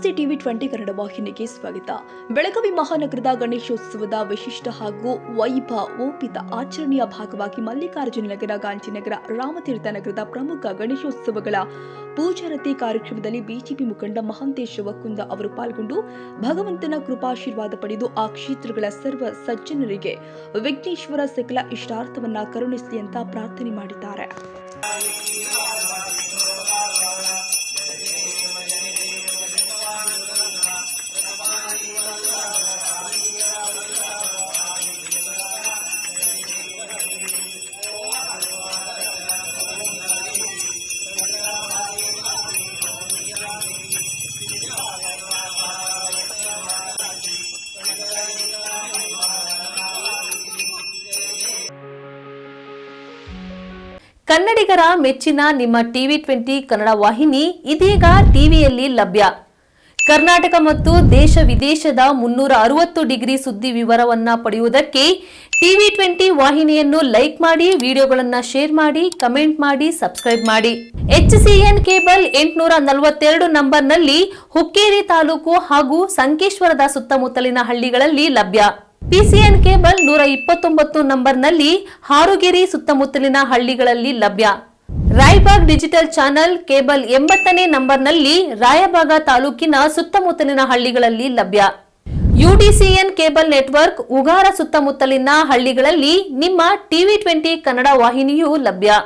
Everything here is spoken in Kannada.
ನಮಸ್ತೆ ಟಿವಿ 20 ಕನ್ನಡ ವಾಹಿನಿಗೆ ಸ್ವಾಗತ. ಬೆಳಗಾವಿ ಮಹಾನಗರದ ಗಣೇಶೋತ್ಸವದ ವಿಶಿಷ್ಟ ಹಾಗೂ ವೈಭವೋಪಿತ ಆಚರಣೆಯ ಭಾಗವಾಗಿ ಮಲ್ಲಿಕಾರ್ಜುನ ನಗರ, ಗಾಂಧಿನಗರ, ರಾಮತೀರ್ಥ ನಗರದ ಪ್ರಮುಖ ಗಣೇಶೋತ್ಸವಗಳ ಪೂಜಾರತಿ ಕಾರ್ಯಕ್ರಮದಲ್ಲಿ ಬಿಜೆಪಿ ಮುಖಂಡ ಮಹಾಂತೇಶ ವಕ್ಕುಂದ ಅವರು ಪಾಲ್ಗೊಂಡು ಭಗವಂತನ ಕೃಪಾಶೀರ್ವಾದ ಪಡೆದು ಆ ಕ್ಷೇತ್ರಗಳ ಸರ್ವ ಸಜ್ಜನರಿಗೆ ವಿಘ್ನೇಶ್ವರ ಸಕಲ ಇಷ್ಟಾರ್ಥವನ್ನ ಕರುಣಿಸಲಿ ಅಂತ ಪ್ರಾರ್ಥನೆ ಮಾಡಿದ್ದಾರೆ. ಕನ್ನಡಿಗರ ಮೆಚ್ಚಿನ ನಿಮ್ಮ ಟಿವಿ 20 ಕನ್ನಡ ವಾಹಿನಿ ಇದೀಗ ಟಿವಿಯಲ್ಲಿ ಲಭ್ಯ. ಕರ್ನಾಟಕ ಮತ್ತು ದೇಶ ವಿದೇಶದ 360 ಡಿಗ್ರಿ ಸುದ್ದಿ ವಿವರವನ್ನ ಪಡೆಯುವುದಕ್ಕೆ ಟಿವಿ 20 ವಾಹಿನಿಯನ್ನು ಲೈಕ್ ಮಾಡಿ, ವಿಡಿಯೋಗಳನ್ನು ಶೇರ್ ಮಾಡಿ, ಕಮೆಂಟ್ ಮಾಡಿ, ಸಬ್ಸ್ಕ್ರೈಬ್ ಮಾಡಿ. HCN ಕೇಬಲ್ 842 ನಂಬರ್ನಲ್ಲಿ ಹುಕ್ಕೇರಿ ತಾಲೂಕು ಹಾಗೂ ಸಂಕೇಶ್ವರದ ಸುತ್ತಮುತ್ತಲಿನ ಹಳ್ಳಿಗಳಲ್ಲಿ ಲಭ್ಯ. PCN ಕೇಬಲ್ 129 ನಂಬರ್ನಲ್ಲಿ ಹಾರುಗೆರೆ ಸುತ್ತಮುತ್ತಲಿನ ಹಳ್ಳಿಗಳಲ್ಲಿ ಲಭ್ಯ. ರಾಯಬಾಗ್ ಡಿಜಿಟಲ್ ಚಾನೆಲ್ ಕೇಬಲ್ 80ನೇ ನಂಬರ್ನಲ್ಲಿ ರಾಯಬಾಗ ತಾಲೂಕಿನ ಸುತ್ತಮುತ್ತಲಿನ ಹಳ್ಳಿಗಳಲ್ಲಿ ಲಭ್ಯ. UDCN ಕೇಬಲ್ ನೆಟ್ವರ್ಕ್ ಉಗಾರ ಸುತ್ತಮುತ್ತಲಿನ ಹಳ್ಳಿಗಳಲ್ಲಿ ನಿಮ್ಮ ಟಿವಿ 20 ಕನ್ನಡ ವಾಹಿನಿಯೂ ಲಭ್ಯ.